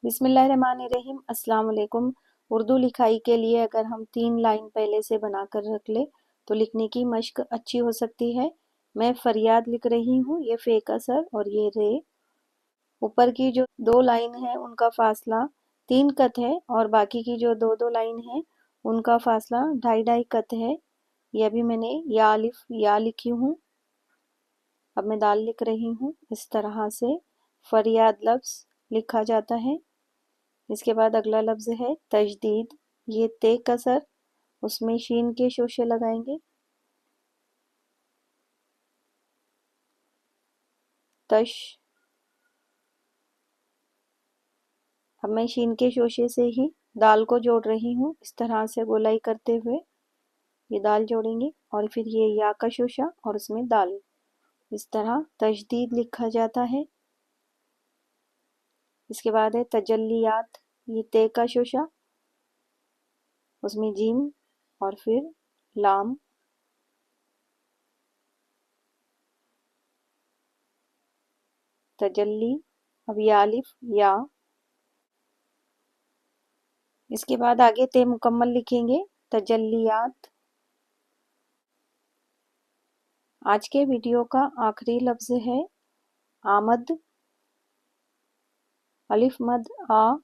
बिस्मिल्लाहिर्रहमानिर्रहीम। अस्सलाम वालेकुम। उर्दू लिखाई के लिए अगर हम 3 लाइन पहले से बनाकर रख ले तो लिखने की मश्क अच्छी हो सकती है। मैं फरियाद लिख रही हूँ, ये फे का सर और ये रे। ऊपर की जो 2 लाइन है उनका फासला 3 कत है और बाकी की जो 2 लाइन है उनका फासला 2.5 कत है। ये अभी मैंने या अलिफ या लिखी हूँ। अब मैं दाल लिख रही हूँ। इस तरह से फरियाद लफ्ज़ लिखा जाता है। इसके बाद अगला लफ्ज़ है तजदीद। ये ते कसर, उसमें शीन के शोशे लगाएंगे। तश। अब मैं शीन के शोशे से ही दाल को जोड़ रही हूँ। इस तरह से गोलाई करते हुए ये दाल जोड़ेंगे और फिर ये या का शोशा और उसमें दाल। इस तरह तजदीद लिखा जाता है। इसके बाद है तजल्लियात। ये ते का शोशा, उसमें जीम और फिर लाम। तजल्ली। अब या अलिफ या। इसके बाद आगे ते मुकम्मल लिखेंगे तजल्लियात। आज के वीडियो का आखिरी लफ्ज़ है आमद। अलिफ मद आ,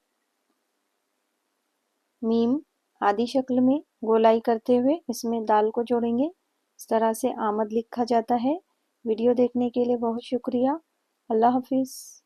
मीम आदि शक्ल में गोलाई करते हुए इसमें दाल को जोड़ेंगे। इस तरह से आमद लिखा जाता है। वीडियो देखने के लिए बहुत शुक्रिया। अल्लाह हाफिज़।